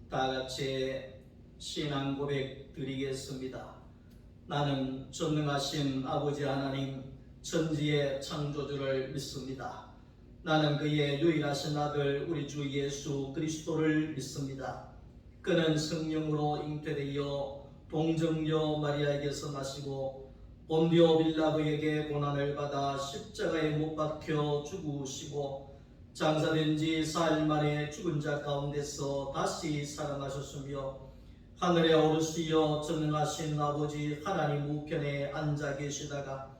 다 같이 신앙 고백 드리겠습니다. 나는 전능하신 아버지 하나님 천지의 창조주를 믿습니다. 나는 그의 유일하신 아들 우리 주 예수 그리스도를 믿습니다. 그는 성령으로 잉태되어 동정녀 마리아에게서 나시고 본디오 빌라도에게 고난을 받아 십자가에 못 박혀 죽으시고 장사된 지 4일 만에 죽은 자 가운데서 다시 살아나셨으며 하늘에 오르시어 전능하신 아버지 하나님 우편에 앉아 계시다가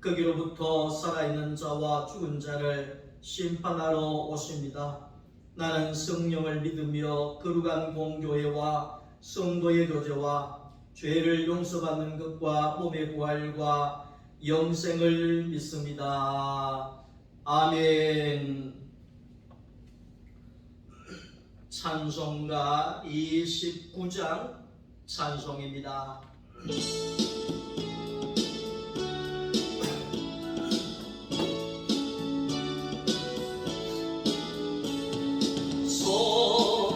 거기로부터 살아있는 자와 죽은 자를 심판하러 오십니다. 나는 성령을 믿으며 거룩한 공교회와 성도의 교제와 죄를 용서받는 것과 몸의 부활과 영생을 믿습니다. 아멘. 찬송가 29장 찬송입니다.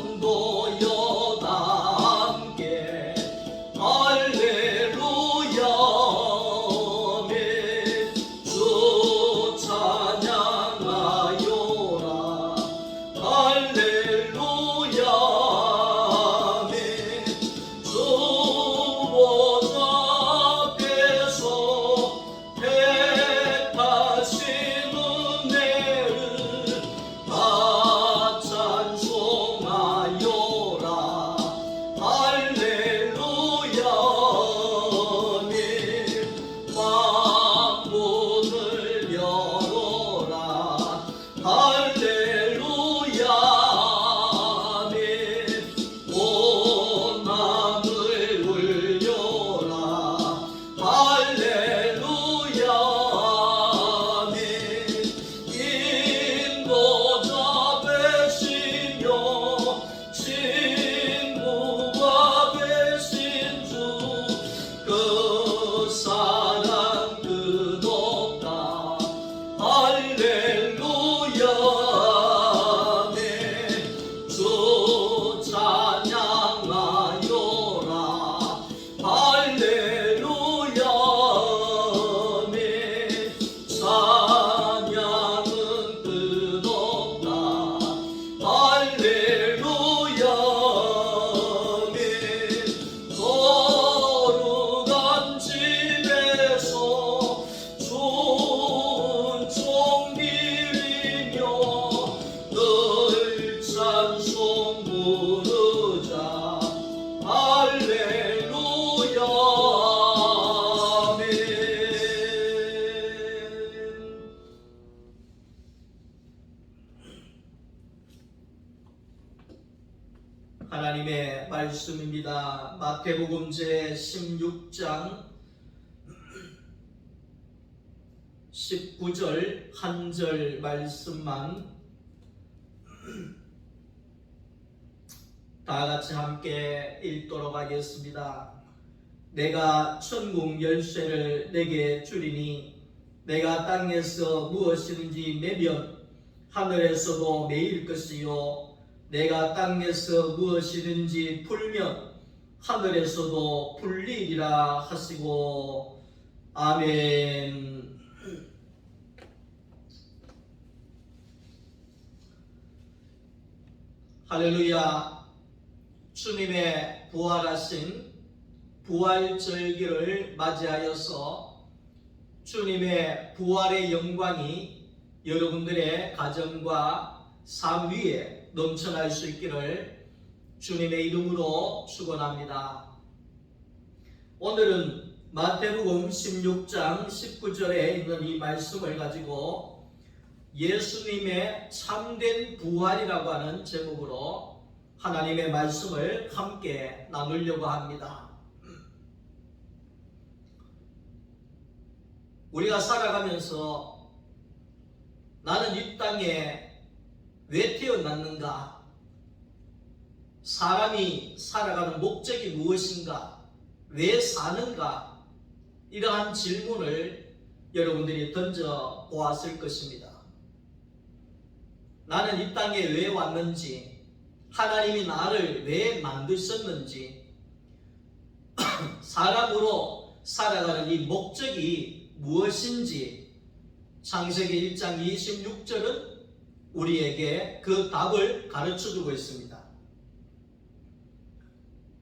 손도여 다 함께 할렐루야 아멘. 주 찬양하여라 할렐루야 아멘. 주 보좌 앞에서 택하신 은혜를 다 찬송하여라 할렐루야 아멘. 만문을 열어라 할렐루야 아멘. 온 마음을 울려라 할렐루야 아멘. 인도자 되시며 친구가 되신 주 그 사랑 끝없다 할렐루야 아멘. 주 찬양하여라 할렐루야 아멘. 찬양은 끝없다 할렐루야 아멘. 거룩한 집에서 좋은 종기리며 늘 찬송 부르자 할렐루야 아멘. 하나님의 말씀입니다. 마태복음 제 16장 19절 한 절 말씀만 다 같이 함께 읽도록 하겠습니다. 내가 천국 열쇠를 내게 주리니 내가 땅에서 무엇이든지 매면 하늘에서도 매일 것이요 내가 땅에서 무엇이든지 풀면 하늘에서도 풀리리라 하시고 아멘. 할렐루야. 주님의 부활하신 부활절기를 맞이하여서 주님의 부활의 영광이 여러분들의 가정과 삶 위에 넘쳐날 수 있기를 주님의 이름으로 축원합니다. 오늘은 마태복음 16장 19절에 있는 이 말씀을 가지고 예수님의 참된 부활이라고 하는 제목으로 하나님의 말씀을 함께 나누려고 합니다. 우리가 살아가면서 나는 이 땅에 왜 태어났는가? 사람이 살아가는 목적이 무엇인가? 왜 사는가? 이러한 질문을 여러분들이 던져 보았을 것입니다. 나는 이 땅에 왜 왔는지 하나님이 나를 왜 만드셨는지, 사람으로 살아가는 이 목적이 무엇인지 창세기 1장 26절은 우리에게 그 답을 가르쳐주고 있습니다.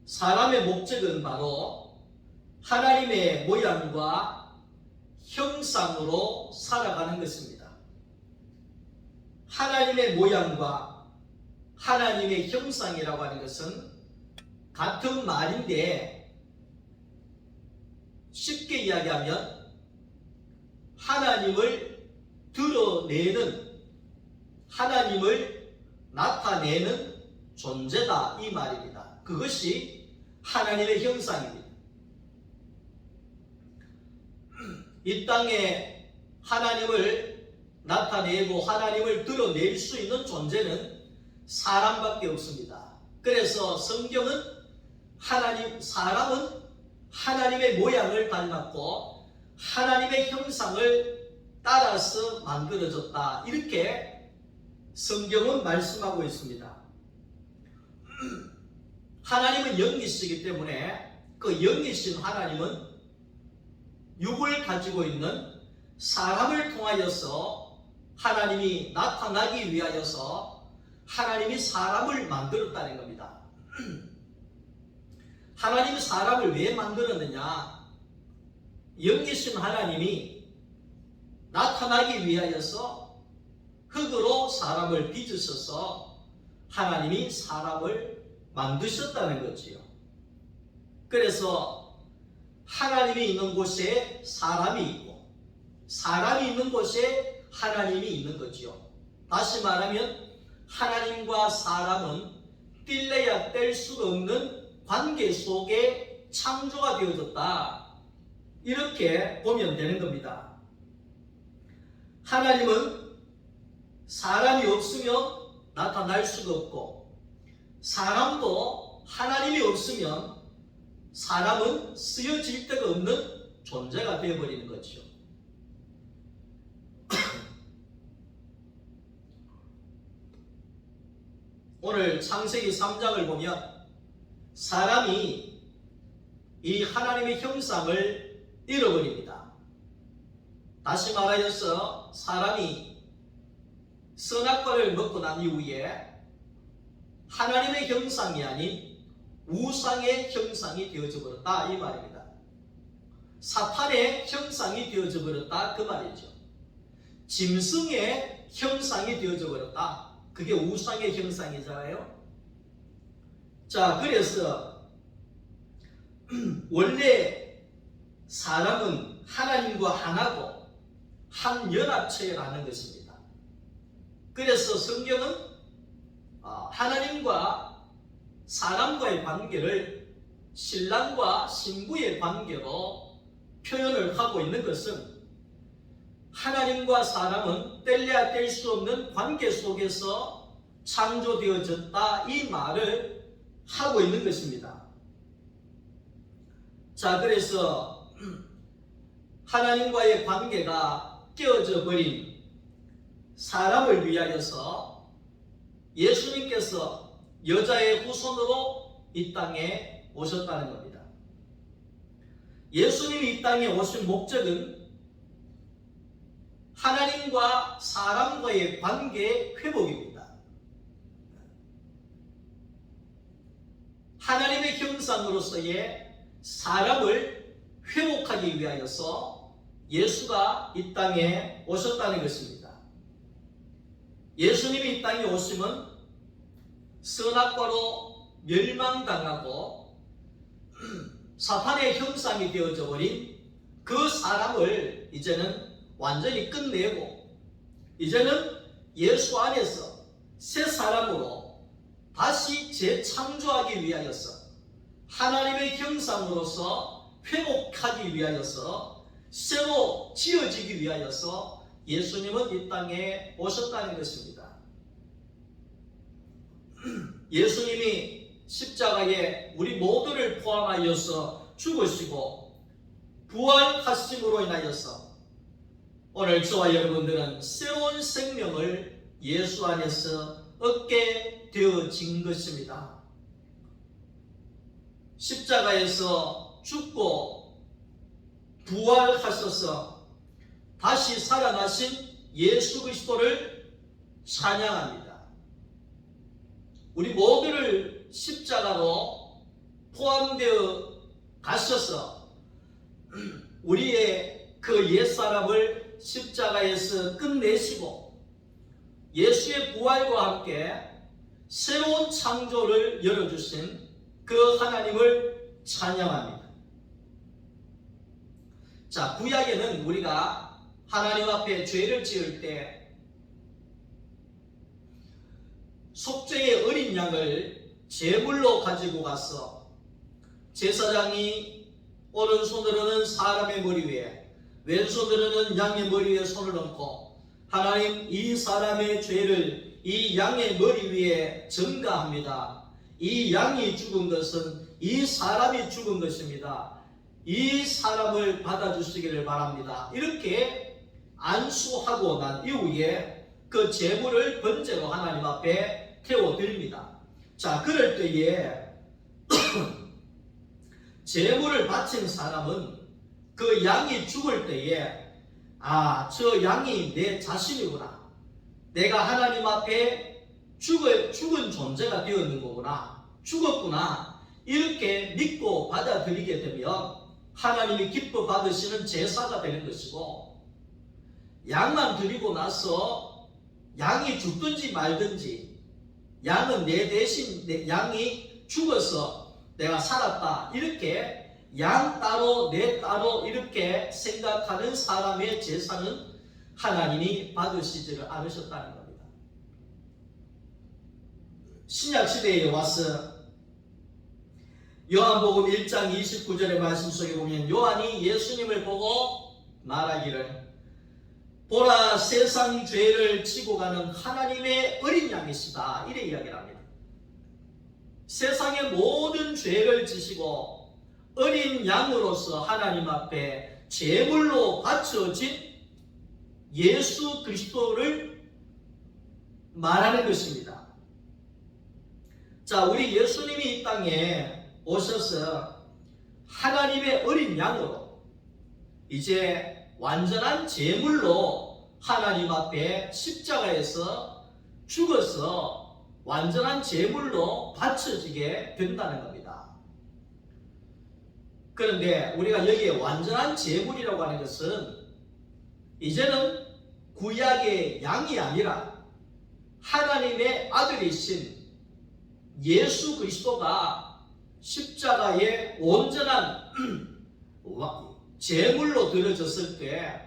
사람의 목적은 바로 하나님의 모양과 형상으로 살아가는 것입니다. 하나님의 모양과 하나님의 형상이라고 하는 것은 같은 말인데, 쉽게 이야기하면 하나님을 드러내는, 하나님을 나타내는 존재다, 이 말입니다. 그것이 하나님의 형상입니다. 이 땅에 하나님을 나타내고 하나님을 드러낼 수 있는 존재는 사람밖에 없습니다. 그래서 성경은 사람은 하나님의 모양을 닮았고 하나님의 형상을 따라서 만들어졌다, 이렇게 성경은 말씀하고 있습니다. 하나님은 영이시기 때문에 그 영이신 하나님은 육을 가지고 있는 사람을 통하여서 하나님이 나타나기 위하여서 하나님이 사람을 만들었다는 겁니다. 하나님이 사람을 왜 만들었느냐? 영이신 하나님이 나타나기 위하여서 흙으로 사람을 빚으셔서 하나님이 사람을 만드셨다는 거지요. 그래서 하나님이 있는 곳에 사람이 있고 사람이 있는 곳에 하나님이 있는 거지요. 다시 말하면 하나님과 사람은 뗄래야 뗄 수가 없는 관계 속에 창조가 되어졌다, 이렇게 보면 되는 겁니다. 하나님은 사람이 없으면 나타날 수가 없고, 사람도 하나님이 없으면 사람은 쓰여질 데가 없는 존재가 되어버리는 거죠. 오늘 창세기 3장을 보면 사람이 이 하나님의 형상을 잃어버립니다. 다시 말하여서 사람이 선악과를 먹고 난 이후에 하나님의 형상이 아닌 우상의 형상이 되어져 버렸다, 이 말입니다. 사탄의 형상이 되어져 버렸다, 그 말이죠. 짐승의 형상이 되어져 버렸다, 그게 우상의 형상이잖아요. 자, 그래서 원래 사람은 하나님과 하나고 한 연합체라는 것입니다. 그래서 성경은 하나님과 사람과의 관계를 신랑과 신부의 관계로 표현을 하고 있는 것은, 하나님과 사람은 뗄래야 뗄 수 없는 관계 속에서 창조되어졌다, 이 말을 하고 있는 것입니다. 자, 그래서 하나님과의 관계가 깨어져 버린 사람을 위하여서 예수님께서 여자의 후손으로 이 땅에 오셨다는 겁니다. 예수님이 이 땅에 오신 목적은 하나님과 사람과의 관계의 회복입니다. 하나님의 형상으로서의 사람을 회복하기 위하여서 예수가 이 땅에 오셨다는 것입니다. 예수님이 이 땅에 오시면 선악과로 멸망당하고 사탄의 형상이 되어져 버린 그 사람을 이제는 완전히 끝내고, 이제는 예수 안에서 새 사람으로 다시 재창조하기 위하여서 하나님의 형상으로서 회복하기 위하여서 새로 지어지기 위하여서 예수님은 이 땅에 오셨다는 것입니다. 예수님이 십자가에 우리 모두를 포함하여서 죽으시고 부활하심으로 인하여서 오늘 저와 여러분들은 새로운 생명을 예수 안에서 얻게 되어진 것입니다. 십자가에서 죽고 부활하셔서 다시 살아나신 예수 그리스도를 찬양합니다. 우리 모두를 십자가로 포함되어 가셔서 우리의 그 옛사람을 십자가에서 끝내시고 예수의 부활과 함께 새로운 창조를 열어주신 그 하나님을 찬양합니다. 자, 구약에는 우리가 하나님 앞에 죄를 지을 때 속죄의 어린 양을 제물로 가지고 가서 제사장이 오른손으로는 사람의 머리 위에 왼손으로는 양의 머리 위에 손을 얹고 하나님, 이 사람의 죄를 이 양의 머리 위에 전가합니다. 이 양이 죽은 것은 이 사람이 죽은 것입니다. 이 사람을 받아주시기를 바랍니다. 이렇게 안수하고 난 이후에 그 제물을 번제로 하나님 앞에 태워드립니다. 자, 그럴 때에 제물을 바친 사람은 그 양이 죽을 때에 저 양이 내 자신이구나. 내가 하나님 앞에 죽은 존재가 되었는 거구나. 죽었구나. 이렇게 믿고 받아들이게 되면 하나님이 기뻐 받으시는 제사가 되는 것이고, 양만 드리고 나서 양이 죽든지 말든지 양은 내 대신 양이 죽어서 내가 살았다, 이렇게 양 따로 내 따로 이렇게 생각하는 사람의 제사는 하나님이 받으시지를 않으셨다는 겁니다. 신약시대에 와서 요한복음 1장 29절의 말씀 속에 보면 요한이 예수님을 보고 말하기를, 보라, 세상 죄를 지고 가는 하나님의 어린 양이시다, 이래 이야기를 합니다. 세상의 모든 죄를 지시고 어린 양으로서 하나님 앞에 제물로 바쳐진 예수 그리스도를 말하는 것입니다. 자, 우리 예수님이 이 땅에 오셔서 하나님의 어린 양으로 이제 완전한 제물로 하나님 앞에 십자가에서 죽어서 완전한 제물로 바쳐지게 된다는 겁니다. 그런데 우리가 여기에 완전한 제물이라고 하는 것은 이제는 구약의 양이 아니라 하나님의 아들이신 예수 그리스도가 십자가에 온전한 제물로 드려졌을 때,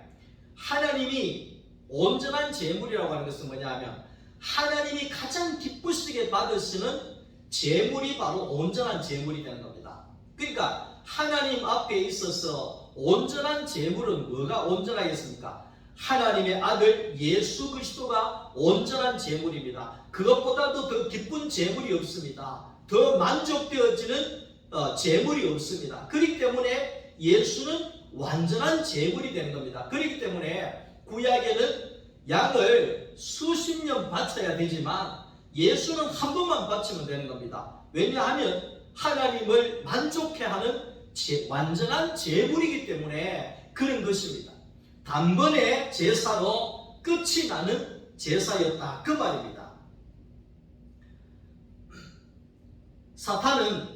하나님이 온전한 제물이라고 하는 것은 뭐냐 하면 하나님이 가장 기쁘시게 받으시는 제물이 바로 온전한 제물이 되는 겁니다. 그러니까 하나님 앞에 있어서 온전한 제물은 뭐가 온전하겠습니까? 하나님의 아들 예수 그리스도가 온전한 제물입니다. 그것보다도 더 기쁜 제물이 없습니다. 더 만족되어지는 제물이 없습니다. 그렇기 때문에 예수는 완전한 제물이 되는 겁니다. 그렇기 때문에 구약에는 양을 수십 년 바쳐야 되지만 예수는 한 번만 바치면 되는 겁니다. 왜냐하면 하나님을 만족해 하는 완전한 제물이기 때문에 그런 것입니다. 단번에 제사로 끝이 나는 제사였다, 그 말입니다. 사탄은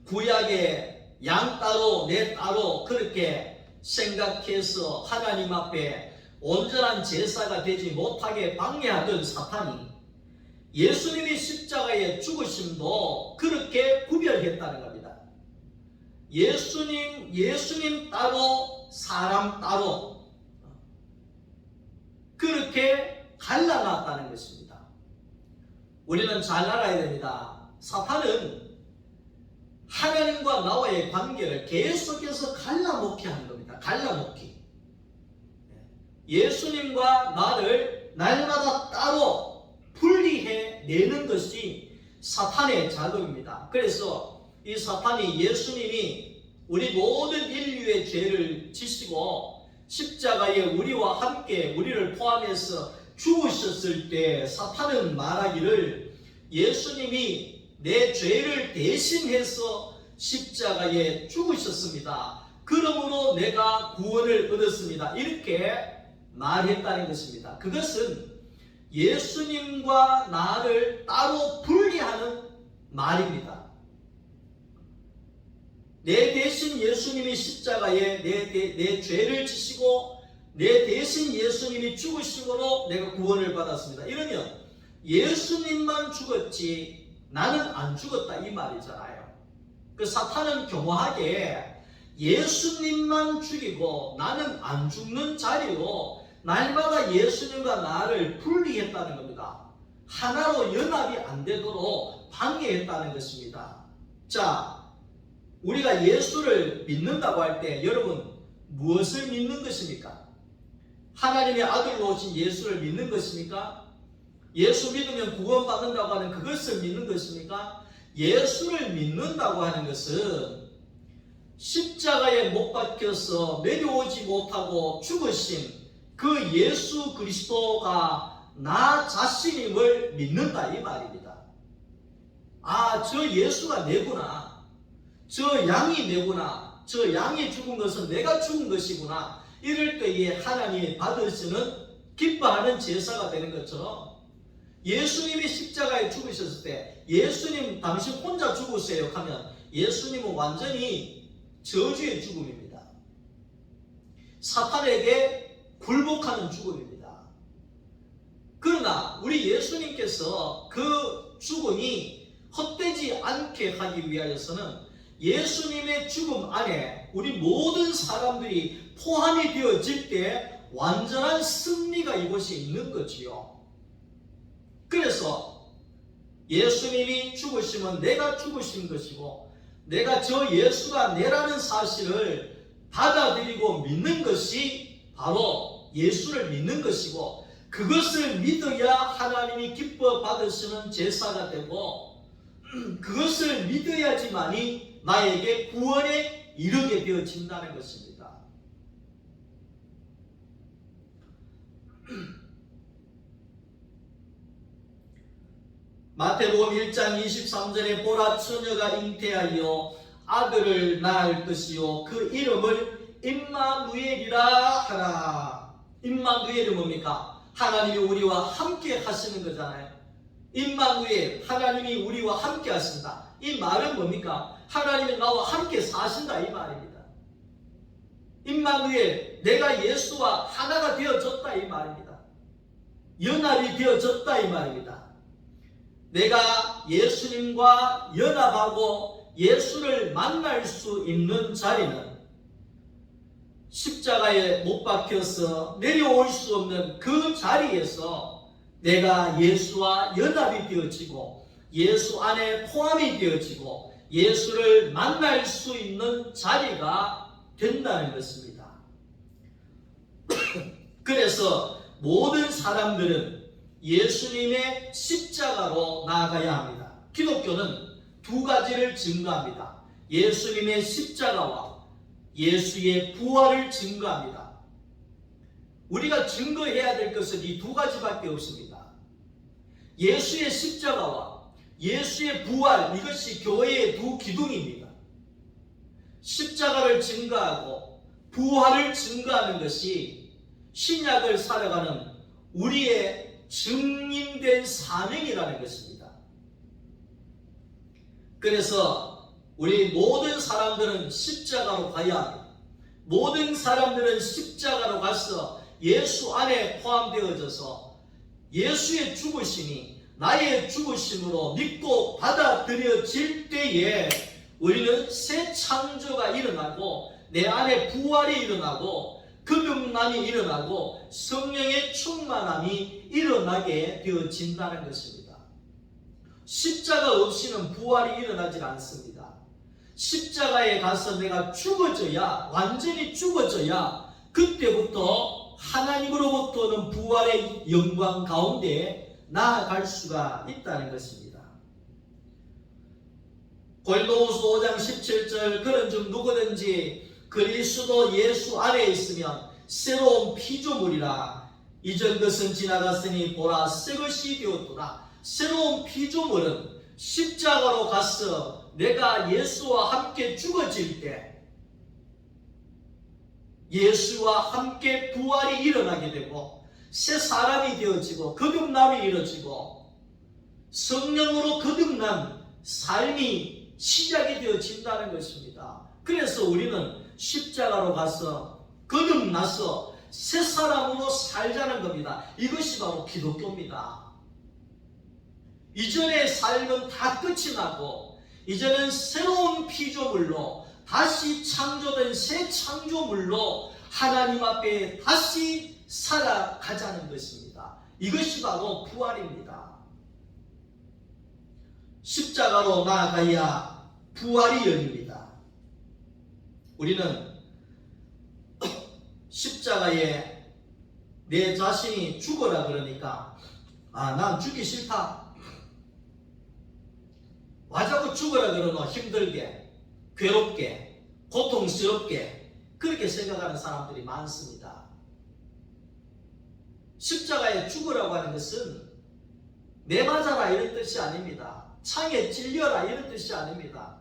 구약의 양 따로 내 따로 그렇게 생각해서 하나님 앞에 온전한 제사가 되지 못하게 방해하던 사탄이 예수님이 십자가에 죽으심도 그렇게 구별했다는 겁니다. 예수님 따로 사람 따로 그렇게 갈라놨다는 것입니다. 우리는 잘 알아야 됩니다. 사탄은 하나님과 나와의 관계를 계속해서 갈라놓게 하는 겁니다. 갈라놓기. 예수님과 나를 날마다 따로 분리해 내는 것이 사탄의 작업입니다. 그래서 이 사탄이 예수님이 우리 모든 인류의 죄를 지시고 십자가에 우리와 함께 우리를 포함해서 죽으셨을 때 사탄은 말하기를 예수님이 내 죄를 대신해서 십자가에 죽으셨습니다. 그러므로 내가 구원을 얻었습니다. 이렇게 말했다는 것입니다. 그것은 예수님과 나를 따로 분리하는 말입니다. 내 대신 예수님이 십자가에 내 죄를 지시고 내 대신 예수님이 죽으심으로 내가 구원을 받았습니다. 이러면 예수님만 죽었지 나는 안 죽었다 이 말이잖아요. 그 사탄은 교묘하게 예수님만 죽이고 나는 안 죽는 자리로 날마다 예수님과 나를 분리했다는 겁니다. 하나로 연합이 안 되도록 방해했다는 것입니다. 자, 우리가 예수를 믿는다고 할 때 여러분 무엇을 믿는 것입니까? 하나님의 아들로 오신 예수를 믿는 것입니까? 예수 믿으면 구원받는다고 하는 그것을 믿는 것입니까? 예수를 믿는다고 하는 것은 십자가에 못 박혀서 내려오지 못하고 죽으신 그 예수 그리스도가 나 자신임을 믿는다 이 말입니다. 아, 저 예수가 내구나. 저 양이 내구나. 저 양이 죽은 것은 내가 죽은 것이구나. 이럴 때에 하나님이 받으시는 기뻐하는 제사가 되는 것처럼 예수님이 십자가에 죽으셨을 때 예수님 당신 혼자 죽으세요 하면 예수님은 완전히 저주의 죽음입니다. 사탄에게 굴복하는 죽음입니다. 그러나 우리 예수님께서 그 죽음이 헛되지 않게 하기 위하여서는 예수님의 죽음 안에 우리 모든 사람들이 포함이 되어질 때 완전한 승리가 이곳에 있는 거지요. 그래서 예수님이 죽으시면 내가 죽으신 것이고 내가 저 예수가 내라는 사실을 받아들이고 믿는 것이 바로 예수를 믿는 것이고 그것을 믿어야 하나님이 기뻐 받으시는 제사가 되고 그것을 믿어야지만이 나에게 구원에 이르게 되어진다는 것입니다. 마태복음 1장 23절에 보라 처녀가 잉태하여 아들을 낳을 것이요 그 이름을 임마누엘이라 하라. 임마누엘이 뭡니까? 하나님이 우리와 함께 하시는 거잖아요. 임마누엘, 하나님이 우리와 함께 하신다. 이 말은 뭡니까? 하나님이 나와 함께 사신다 이 말입니다. 임마누엘, 내가 예수와 하나가 되어졌다 이 말입니다. 연합이 되어졌다 이 말입니다. 내가 예수님과 연합하고 예수를 만날 수 있는 자리는 십자가에 못 박혀서 내려올 수 없는 그 자리에서 내가 예수와 연합이 되어지고 예수 안에 포함이 되어지고 예수를 만날 수 있는 자리가 된다는 것입니다. 그래서 모든 사람들은 예수님의 십자가로 나아가야 합니다. 기독교는 두 가지를 증거합니다. 예수님의 십자가와 예수의 부활을 증거합니다. 우리가 증거해야 될 것은 이 두 가지밖에 없습니다. 예수의 십자가와 예수의 부활, 이것이 교회의 두 기둥입니다. 십자가를 증거하고 부활을 증거하는 것이 신약을 살아가는 우리의 증인된 사명이라는 것입니다. 그래서 우리 모든 사람들은 십자가로 가야 합니다. 모든 사람들은 십자가로 가서 예수 안에 포함되어져서 예수의 죽으심이 나의 죽으심으로 믿고 받아들여질 때에 우리는 새 창조가 일어나고 내 안에 부활이 일어나고 거듭남이 일어나고 성령의 충만함이 일어나게 되어진다는 것입니다. 십자가 없이는 부활이 일어나질 않습니다. 십자가에 가서 내가 죽어져야, 완전히 죽어져야 그때부터 하나님으로부터는 부활의 영광 가운데 나아갈 수가 있다는 것입니다. 고린도후서 5장 17절 그런 중 누구든지 그리스도 예수 안에 있으면 새로운 피조물이라 이전 것은 지나갔으니 보라 새 것이 되었도다. 새로운 피조물은 십자가로 가서 내가 예수와 함께 죽어질 때 예수와 함께 부활이 일어나게 되고 새 사람이 되어지고 거듭남이 이루어지고 성령으로 거듭난 삶이 시작이 되어진다는 것입니다. 그래서 우리는 십자가로 가서 거듭나서 새 사람으로 살자는 겁니다. 이것이 바로 기독교입니다. 이전의 삶은 다 끝이 나고 이제는 새로운 피조물로 다시 창조된 새 창조물로 하나님 앞에 다시 살아가자는 것입니다. 이것이 바로 부활입니다. 십자가로 나아가야 부활이 열립니다. 우리는 십자가에 내 자신이 죽어라 그러니까 난 죽기 싫다. 와 자꾸 죽어라 그러노. 힘들게, 괴롭게, 고통스럽게 그렇게 생각하는 사람들이 많습니다. 십자가에 죽으라고 하는 것은 내 맞아라 이런 뜻이 아닙니다. 창에 찔려라 이런 뜻이 아닙니다.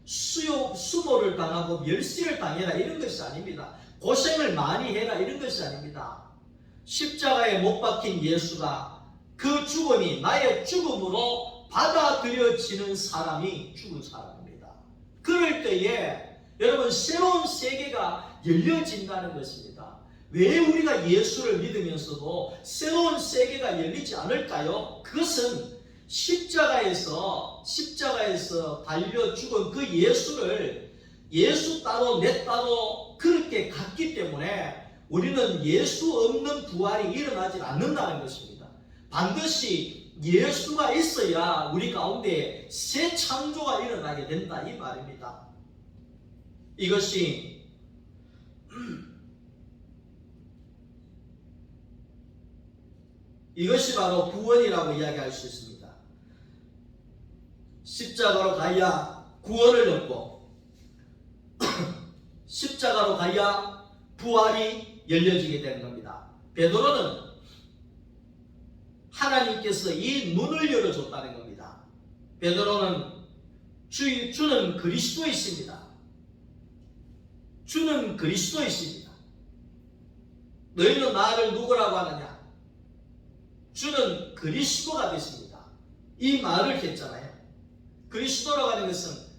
수모를 당하고 멸시를 당해라 이런 것이 아닙니다. 고생을 많이 해라 이런 것이 아닙니다. 십자가에 못 박힌 예수가 그 죽음이 나의 죽음으로 받아들여지는 사람이 죽은 사람입니다. 그럴 때에 여러분 새로운 세계가 열려진다는 것입니다. 왜 우리가 예수를 믿으면서도 새로운 세계가 열리지 않을까요? 그것은 십자가에서 달려 죽은 그 예수를 예수 따로 내 따로 그렇게 갔기 때문에 우리는 예수 없는 부활이 일어나지 않는다는 것입니다. 반드시 예수가 있어야 우리 가운데 새 창조가 일어나게 된다 이 말입니다. 이것이 바로 구원이라고 이야기할 수 있습니다. 십자가로 가야 구원을 얻고 십자가로 가야 부활이 열려지게 되는 겁니다. 베드로는 하나님께서 이 눈을 열어줬다는 겁니다. 베드로는 주는 그리스도이십니다. 주는 그리스도이십니다. 너희는 나를 누구라고 하느냐? 주는 그리스도가 되십니다. 이 말을 했잖아요. 그리스도라고 하는 것은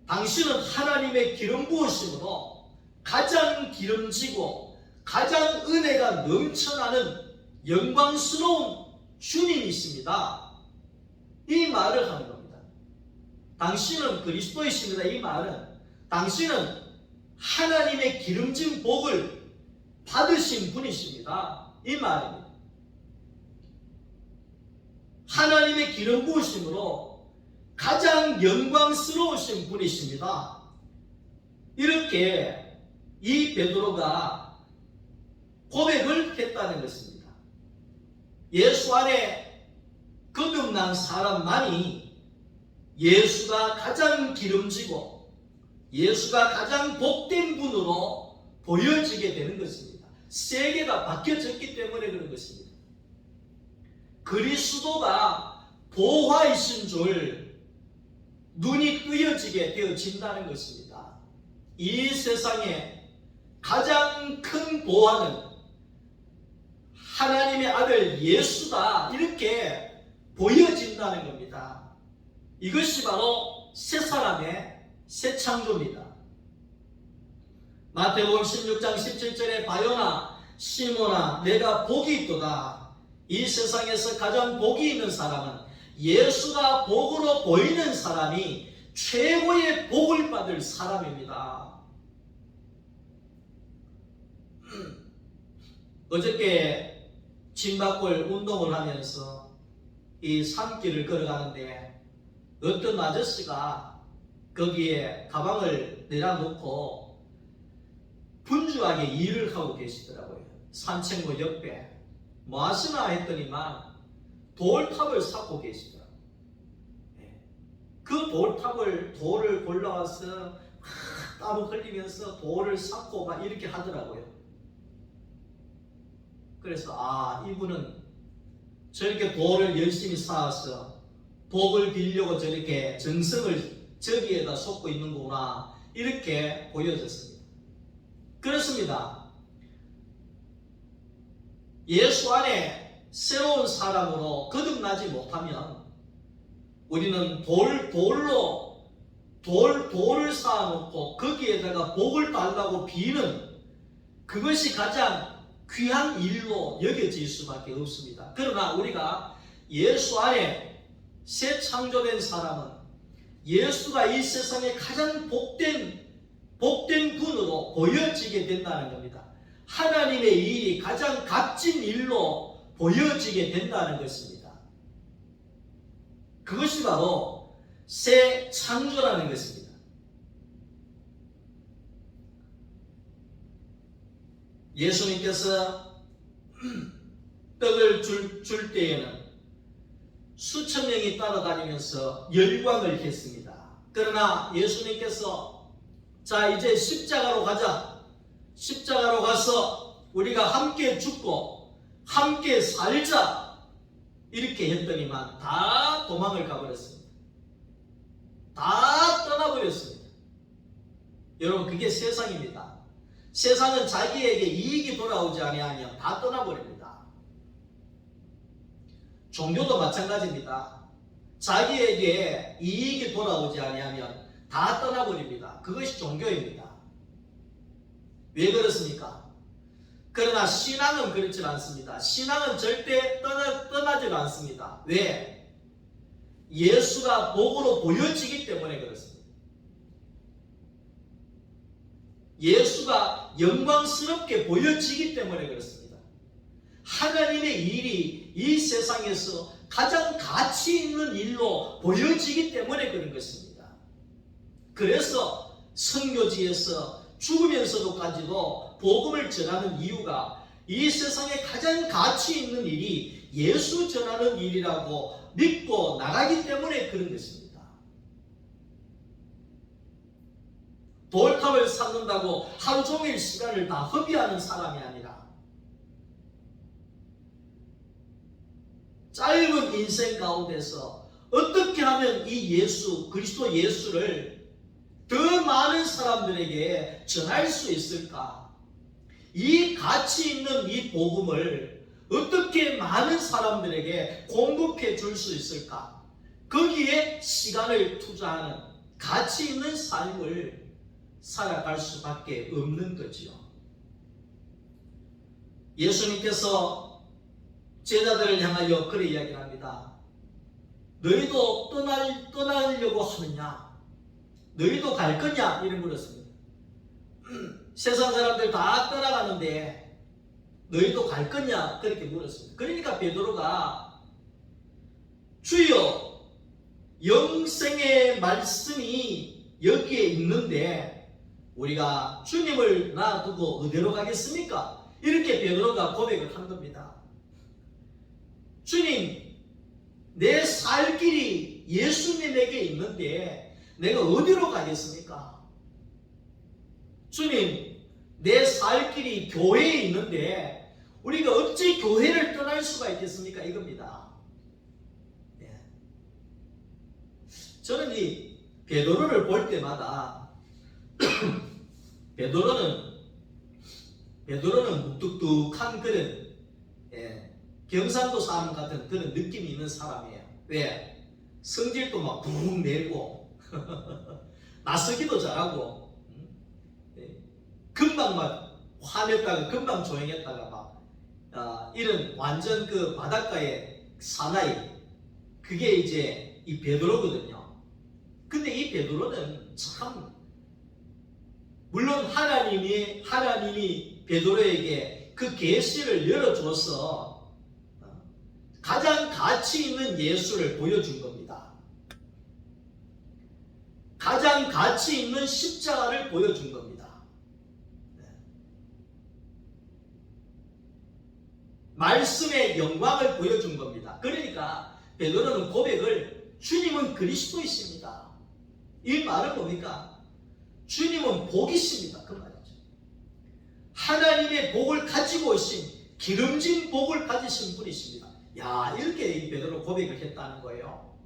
당신은 하나님의 기름 부으심으로 가장 기름지고 가장 은혜가 넘쳐나는 영광스러운 주님이십니다. 이 말을 하는 겁니다. 당신은 그리스도이십니다. 이 말은 당신은 하나님의 기름진 복을 받으신 분이십니다. 이 말입니다. 하나님의 기름 부으심으로 가장 영광스러우신 분이십니다. 이렇게 이 베드로가 고백을 했다는 것입니다. 예수 안에 거듭난 사람만이 예수가 가장 기름지고 예수가 가장 복된 분으로 보여지게 되는 것입니다. 세계가 바뀌어졌기 때문에 그런 것입니다. 그리스도가 보화이신 줄 눈이 뜨여지게 되어진다는 것입니다. 이 세상에 가장 큰 보화는 하나님의 아들 예수다 이렇게 보여진다는 겁니다. 이것이 바로 새 사람의 새 창조입니다. 마태복음 16장 17절에 바요나 시몬아 내가 복이 있도다. 이 세상에서 가장 복이 있는 사람은 예수가 복으로 보이는 사람이 최고의 복을 받을 사람입니다. 어저께 진박골 운동을 하면서 이 산길을 걸어가는데 어떤 아저씨가 거기에 가방을 내려놓고 분주하게 일을 하고 계시더라고요. 산책로 옆에 뭐 하시나 했더니만 돌탑을 쌓고 계시더라고요. 그 돌을 골라와서 땀을 흘리면서 돌을 쌓고 막 이렇게 하더라고요. 그래서 이분은 저렇게 도를 열심히 쌓아서 복을 빌려고 저렇게 정성을 저기에다 쏟고 있는 거구나, 이렇게 보여졌습니다. 그렇습니다. 예수 안에 새로운 사람으로 거듭나지 못하면 우리는 돌을 쌓아놓고 거기에다가 복을 달라고 비는, 그것이 가장 귀한 일로 여겨질 수밖에 없습니다. 그러나 우리가 예수 안에 새 창조된 사람은 예수가 이 세상에 가장 복된 분으로 보여지게 된다는 겁니다. 하나님의 일이 가장 값진 일로 보여지게 된다는 것입니다. 그것이 바로 새 창조라는 것입니다. 예수님께서 떡을 줄 때에는 수천 명이 따라다니면서 열광을 했습니다. 그러나 예수님께서 자, 이제 십자가로 가자. 십자가로 가서 우리가 함께 죽고 함께 살자, 이렇게 했더니만 다 도망을 가버렸습니다. 다 떠나버렸습니다. 여러분, 그게 세상입니다. 세상은 자기에게 이익이 돌아오지 아니하면 다 떠나버립니다. 종교도 마찬가지입니다. 자기에게 이익이 돌아오지 아니하면 다 떠나버립니다. 그것이 종교입니다. 왜 그렇습니까? 그러나 신앙은 그렇지 않습니다. 신앙은 절대 떠나질 않습니다. 왜? 예수가 복으로 보여지기 때문에 그렇습니다. 예수가 영광스럽게 보여지기 때문에 그렇습니다. 하나님의 일이 이 세상에서 가장 가치 있는 일로 보여지기 때문에 그런 것입니다. 그래서 선교지에서 죽으면서도까지도 복음을 전하는 이유가 이 세상에 가장 가치 있는 일이 예수 전하는 일이라고 믿고 나가기 때문에 그런 것입니다. 돌탑을 쌓는다고 하루 종일 시간을 다 허비하는 사람이 아니라 짧은 인생 가운데서 어떻게 하면 이 예수, 그리스도 예수를 더 많은 사람들에게 전할 수 있을까? 이 가치 있는 이 복음을 어떻게 많은 사람들에게 공급해 줄 수 있을까? 거기에 시간을 투자하는 가치 있는 삶을 살아갈 수밖에 없는 거지요. 예수님께서 제자들을 향하여 그렇게 이야기를 합니다. 너희도 떠나려고 하느냐? 너희도 갈 거냐? 이런 물었습니다. 세상 사람들 다 떠나가는데 너희도 갈 거냐? 그렇게 물었습니다. 그러니까 베드로가 주여, 영생의 말씀이 여기에 있는데 우리가 주님을 놔두고 어디로 가겠습니까? 이렇게 베드로가 고백을 한 겁니다. 주님, 내 살 길이 예수님에게 있는데 내가 어디로 가겠습니까? 주님, 내 살 길이 교회에 있는데 우리가 어찌 교회를 떠날 수가 있겠습니까? 이겁니다. 네. 저는 이 베드로를 볼 때마다 베드로는 무뚝뚝한 그런 경상도 사람 같은 그런 느낌이 있는 사람이에요. 왜? 성질도 막 붕 내고 나서기도 잘하고 금방 막 화냈다가 금방 조용했다가 막 이런 완전 그 바닷가의 사나이, 그게 이제 이 베드로거든요. 근데 이 베드로는 참, 물론 하나님이 베드로에게 그 계시를 열어줘서 가장 가치 있는 예수를 보여준 겁니다. 가장 가치 있는 십자가를 보여준 겁니다. 말씀의 영광을 보여준 겁니다. 그러니까 베드로는 고백을, 주님은 그리스도이십니다. 이 말은 뭡니까? 주님은 복이십니다. 그 말이죠. 하나님의 복을 가지고 오신 기름진 복을 가지신 분이십니다. 야, 이렇게 이 베드로 고백을 했다는 거예요.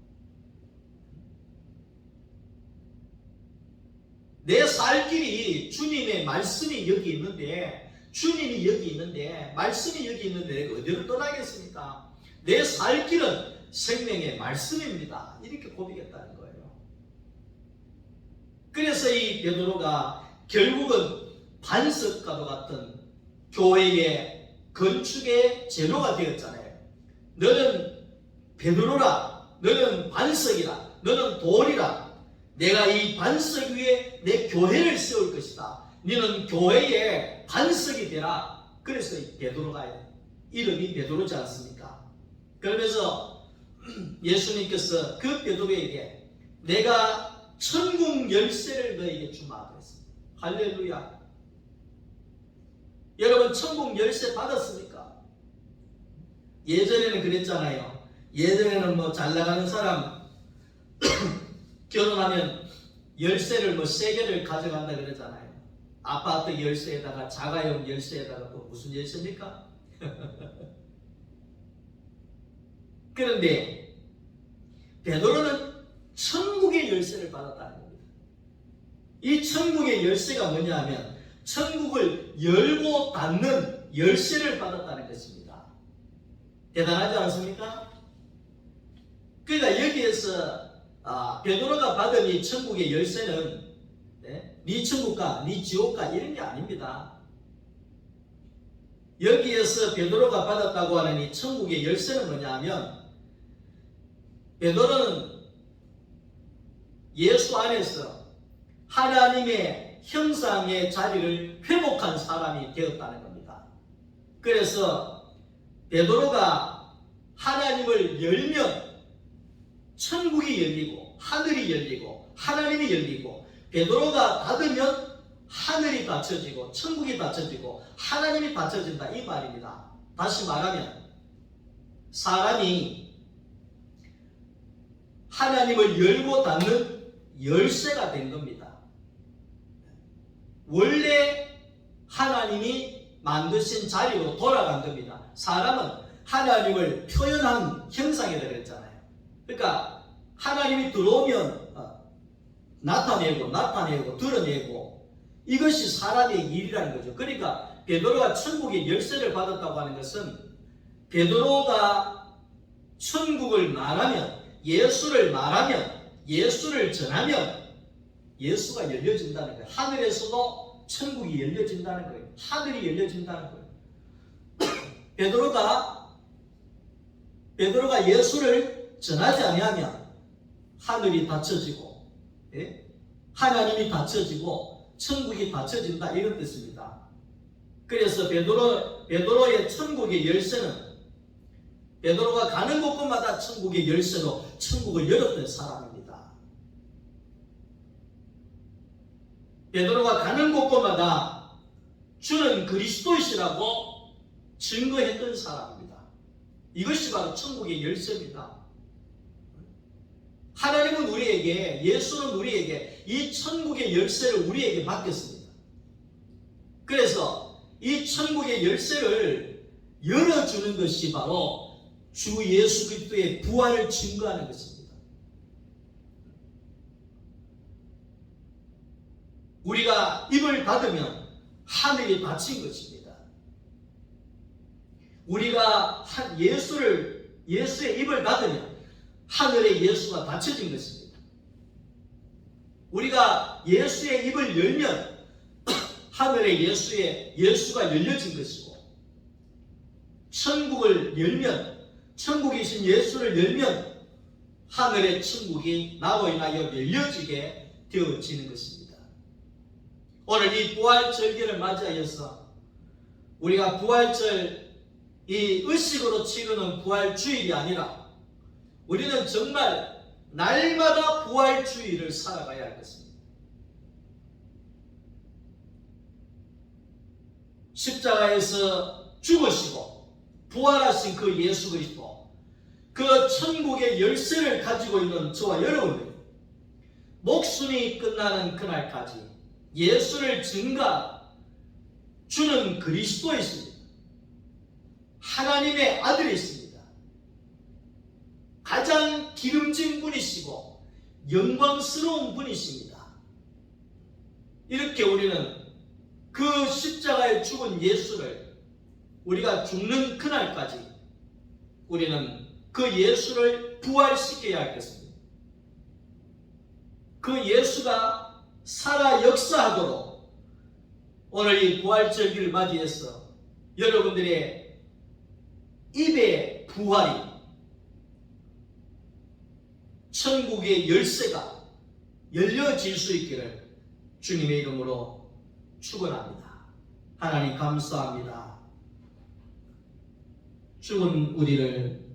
내 살 길이 주님의 말씀이 여기 있는데, 주님이 여기 있는데, 말씀이 여기 있는데 내가 어디로 떠나겠습니까? 내 살 길은 생명의 말씀입니다. 이렇게 고백했다는 거예요. 그래서 이 베드로가 결국은 반석과도 같은 교회의 건축의 재료가 되었잖아요. 너는 베드로라, 너는 반석이라, 너는 돌이라. 내가 이 반석 위에 내 교회를 세울 것이다. 너는 교회의 반석이 되라. 그래서 베드로가 이름이 베드로지 않습니까? 그러면서 예수님께서 그 베드로에게 내가 천국 열쇠를 너에게 주마 그랬습니다. 할렐루야. 여러분 천국 열쇠 받았습니까? 예전에는 그랬잖아요. 예전에는 뭐 잘나가는 사람 결혼하면 열쇠를 뭐 3개를 가져간다 그러잖아요. 아파트 열쇠에다가 자가용 열쇠에다가 또 무슨 열쇠입니까? 그런데 베드로는 천국의 열쇠를 받았다는 겁니다. 이 천국의 열쇠가 뭐냐 하면 천국을 열고 닫는 열쇠를 받았다는 것입니다. 대단하지 않습니까? 그러니까 여기에서 베드로가 받은 이 천국의 열쇠는 네 천국가, 네 지옥가 이런 게 아닙니다. 여기에서 베드로가 받았다고 하는 이 천국의 열쇠는 뭐냐 하면 베드로는 예수 안에서 하나님의 형상의 자리를 회복한 사람이 되었다는 겁니다. 그래서 베드로가 하나님을 열면 천국이 열리고 하늘이 열리고 하나님이 열리고, 베드로가 닫으면 하늘이 닫혀지고 천국이 닫혀지고 하나님이 닫혀진다 이 말입니다. 다시 말하면 사람이 하나님을 열고 닫는 열쇠가 된 겁니다. 원래 하나님이 만드신 자리로 돌아간 겁니다. 사람은 하나님을 표현한 형상이라고 그랬잖아요. 그러니까 하나님이 들어오면 나타내고 드러내고 이것이 사람의 일이라는 거죠. 그러니까 베드로가 천국의 열쇠를 받았다고 하는 것은 베드로가 천국을 말하면, 예수를 말하면, 예수를 전하면 예수가 열려진다는 거예요. 하늘에서도 천국이 열려진다는 거예요. 하늘이 열려진다는 거예요. 베드로가 예수를 전하지 아니하면 하늘이 닫혀지고, 하나님이 닫혀지고 천국이 닫혀진다 이런 뜻입니다. 그래서 베드로의 천국의 열쇠는 베드로가 가는 곳곳마다 천국의 열쇠로 천국을 열었던 사람입니다. 베드로가 가는 곳곳마다 주는 그리스도이시라고 증거했던 사람입니다. 이것이 바로 천국의 열쇠입니다. 하나님은 우리에게, 예수는 우리에게 이 천국의 열쇠를 우리에게 맡겼습니다. 그래서 이 천국의 열쇠를 열어주는 것이 바로 주 예수 그리스도의 부활을 증거하는 것입니다. 우리가 입을 닫으면 하늘이 닫힌 것입니다. 우리가 예수의 입을 닫으면 하늘의 예수가 닫혀진 것입니다. 우리가 예수의 입을 열면 하늘의 예수가 열려진 것이고, 천국을 열면, 천국이신 예수를 열면 하늘의 천국이 나로 인하여 열려지게 되어지는 것입니다. 오늘 이 부활절기를 맞이하여서 우리가 부활절, 이 의식으로 치르는 부활주일이 아니라 우리는 정말 날마다 부활주의를 살아가야 할 것입니다. 십자가에서 죽으시고 부활하신 그 예수 그리스도, 그 천국의 열쇠를 가지고 있는 저와 여러분들, 목숨이 끝나는 그날까지 예수를 증거하는 주는 그리스도이십니다. 하나님의 아들이십니다. 가장 기름진 분이시고 영광스러운 분이십니다. 이렇게 우리는 그 십자가에 죽은 예수를 우리가 죽는 그날까지 우리는 그 예수를 부활시켜야 하겠습니다. 그 예수가 살아 역사하도록 오늘 이 부활절기를 맞이해서 여러분들의 입의 부활이 천국의 열쇠가 열려질 수 있기를 주님의 이름으로 축원합니다. 하나님 감사합니다. 죽은 우리를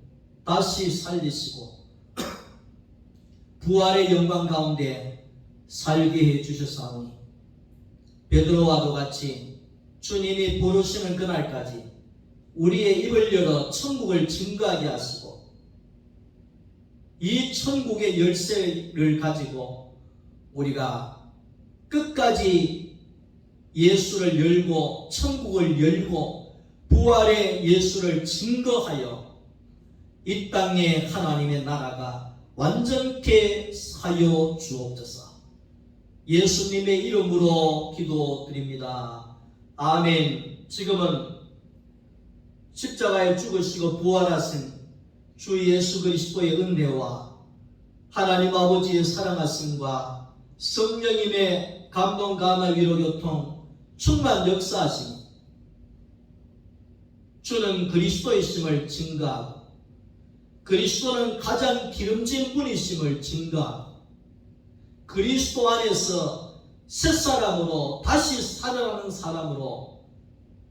다시 살리시고 부활의 영광 가운데 살게 해주셨사오니 베드로와도 같이 주님이 부르시는 그날까지 우리의 입을 열어 천국을 증거하게 하시고 이 천국의 열쇠를 가지고 우리가 끝까지 예수를 열고 천국을 열고 부활의 예수를 증거하여 이 땅에 하나님의 나라가 완전케 하여 주옵소서. 예수님의 이름으로 기도드립니다. 아멘. 지금은 십자가에 죽으시고 부활하신 주 예수 그리스도의 은혜와 하나님 아버지의 사랑하심과 성령님의 감동, 감화, 위로, 교통, 충만 역사하심, 주는 그리스도이심을 증거하고 그리스도는 가장 기름진 분이심을 증거하고 그리스도 안에서 새사람으로 다시 살아나는 사람으로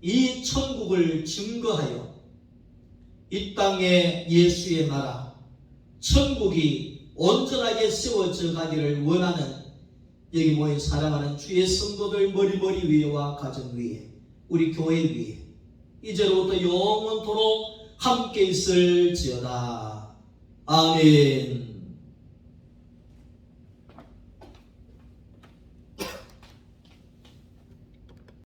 이 천국을 증거하여 이 땅에 예수의 나라 천국이 온전하게 세워져 가기를 원하는 여기 모인 사랑하는 주의 성도들 머리 위에와 가정 위에 우리 교회 위에 이제로부터 영원토록 함께 있을지어다. 아멘.